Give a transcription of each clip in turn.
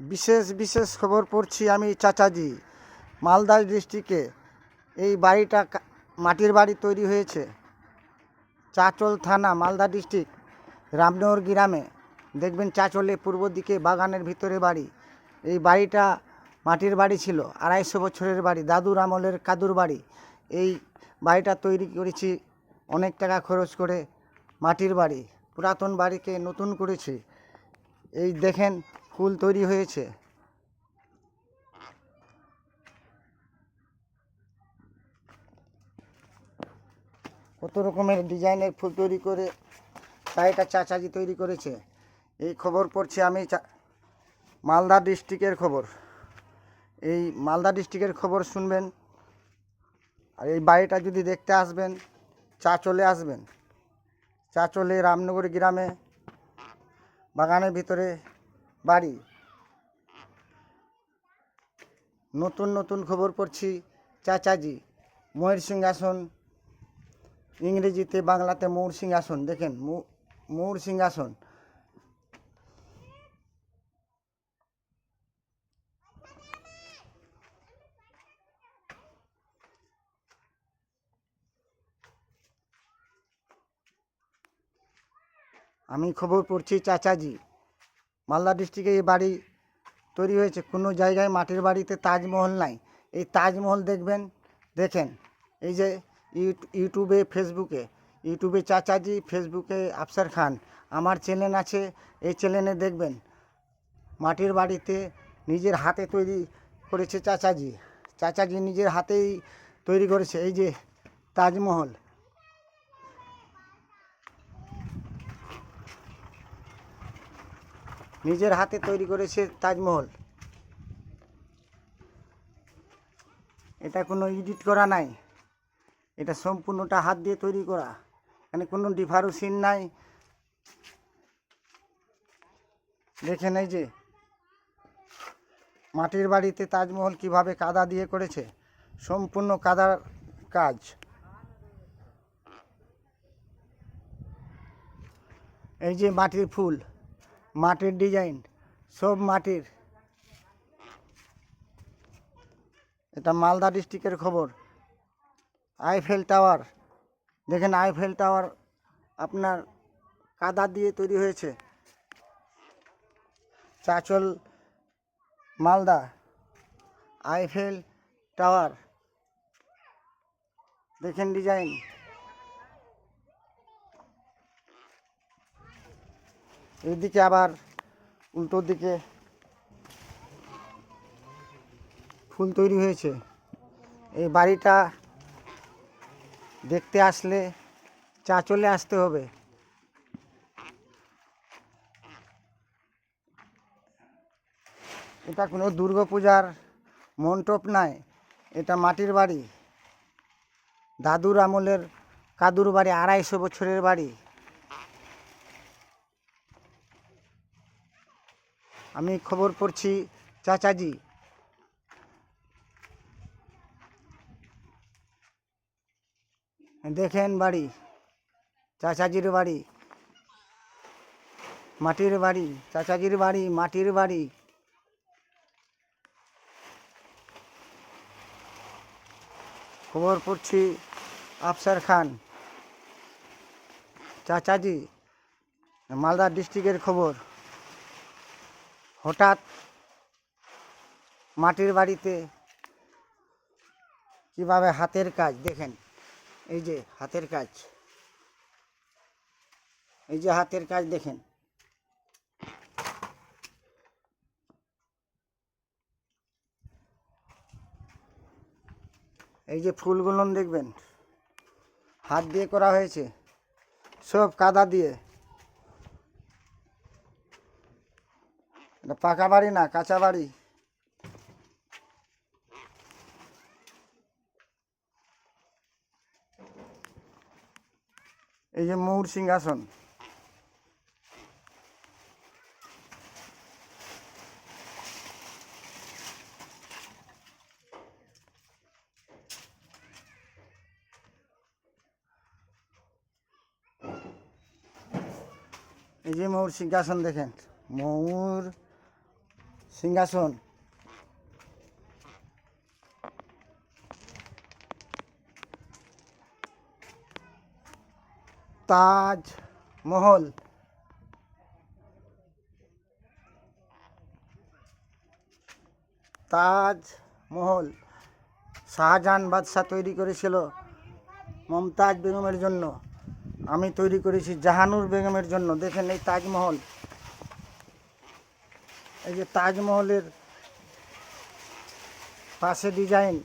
বিশেষ বিশেষ খবর পড়ছি আমি চাচাজি। মালদা ডিস্ট্রিক্টে এই বাড়িটা মাটির বাড়ি তৈরি হয়েছে। চাঁচল থানা, মালদা ডিস্ট্রিক্ট, রামনগর গ্রামে দেখবেন চাঁচলে পূর্ব দিকে বাগানের ভিতরে বাড়ি। এই বাড়িটা মাটির বাড়ি ছিল, 250 বছরের বাড়ি, দাদুর আমলের কাদুর বাড়ি। এই বাড়িটা তৈরি করেছি অনেক টাকা খরচ করে। মাটির বাড়ি, পুরাতন বাড়িকে নতুন করেছি। এই দেখেন ফুল তৈরি হয়েছে। কত রকমের ডিজাইনের ফুল তৈরি করে বাড়িটা চাচাজি তৈরি করেছে। এই খবর পড়ছি আমি মালদা ডিস্ট্রিক্টের খবর। এই মালদা ডিস্ট্রিক্টের খবর শুনবেন। আর এই বাড়িটা যদি দেখতে আসবেন, চাঁচলে আসবেন। চাঁচলে রামনগর গ্রামে বাগানের ভিতরে বাড়ি। নতুন নতুন খবর পড়ছি চাচাজি। ময়ূর সিংহাসন, ইংরেজিতে বাংলাতে ময়ূর সিংহাসন। দেখেন ময়ূর সিংহাসন। আমি খবর পড়ছি চাচাজি। মালদা ডিস্ট্রিক্টে এই বাড়ি তৈরি হয়েছে। কোনো জায়গায় মাটির বাড়িতে তাজমহল নাই। এই তাজমহল দেখবেন। দেখেন এই যে ইউটিউবে, ইউটিউবে চাচাজি, ফেসবুকে আফসার খান। আমার চ্যানেল আছে, এই চ্যানেলে দেখবেন। মাটির বাড়িতে নিজের হাতে তৈরি করেছে চাচাজি। চাচাজি নিজের হাতেই তৈরি করেছে এই যে তাজমহল। নিজের হাতে তৈরি করেছে তাজমহল। এটা কোনো এডিট করা নাই, এটা সম্পূর্ণটা হাত দিয়ে তৈরি করা। এখানে কোনো ডিফারেন্স নাই। দেখেন এই যে মাটির বাড়িতে তাজমহল কিভাবে কাদা দিয়ে করেছে, সম্পূর্ণ কাদার কাজ। এই যে মাটির ফুল, মাটির ডিজাইন, সব মাটির। এটা মালদা ডিস্ট্রিক্টের খবর। আইফেল টাওয়ার দেখেন, আইফেল টাওয়ার আপনার কাদা দিয়ে তৈরি হয়েছে। চাঁচল, মালদা, আইফেল টাওয়ার দেখেন ডিজাইন। এইদিকে আবার উল্টো দিকে ফুল তৈরি হয়েছে। এই বাড়িটা দেখতে আসলে চাঁচলে আসতে হবে। এটা কোনো দুর্গাপূজার মণ্ডপ নাই, এটা মাটির বাড়ি, দাদুর আমলের কাদুর বাড়ি, 250 বছরের বাড়ি। আমি খবর পড়ছি চাচাজি। দেখেন বাড়ি, চাচাজির বাড়ি, মাটির বাড়ি, চাচাজির বাড়ি, মাটির বাড়ি। খবর পড়ছি আফসার খান। চাচাজি, মালদা ডিস্ট্রিক্টের খবর। হঠাৎ মাটির বাড়িতে কিভাবে হাতের কাজ দেখেন। এই যে হাতের কাজ, এই যে হাতের কাজ দেখেন। এই যে ফুলগুলো দেখবেন, হাত দিয়ে করা হয়েছে, সব কাদা দিয়ে। এটা পাকা বাড়ি না, কাঁচা বাড়ি। এই যে ময়ূর সিংহাসন। এই যে ময়ূর সিংহাসন দেখেন, ময়ূর সিংহাসন, তাজমহল, তাজমহল শাহজাহান বাদশাহ তৈরি করেছিল মমতাজ বেগমের জন্য। আমি তৈরি করেছি জাহানুর বেগমের জন্য। দেখেন এই তাজমহল, এই যে তাজমহলের পাশে ডিজাইন,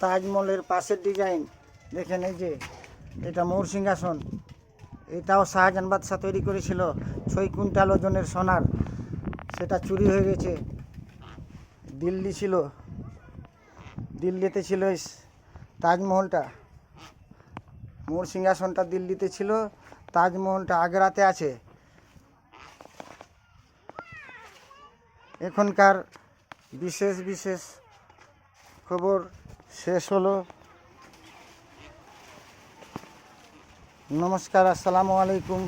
তাজমহলের পাশের ডিজাইন দেখেন। এই যে এটা মোর সিংহাসন, এটাও শাহজাহান বাদশাহ তৈরি করেছিল 6 কুইন্টাল ওজনের সোনার। সেটা চুরি হয়ে গেছে। দিল্লি ছিল, দিল্লিতে ছিল এই তাজমহলটা। মোর সিংহাসনটা দিল্লিতে ছিল, তাজমহলটা আগ্রাতে আছে। এখনকার বিশেষ বিশেষ খবর শেষ হলো। নমস্কার, আসসালামু আলাইকুম।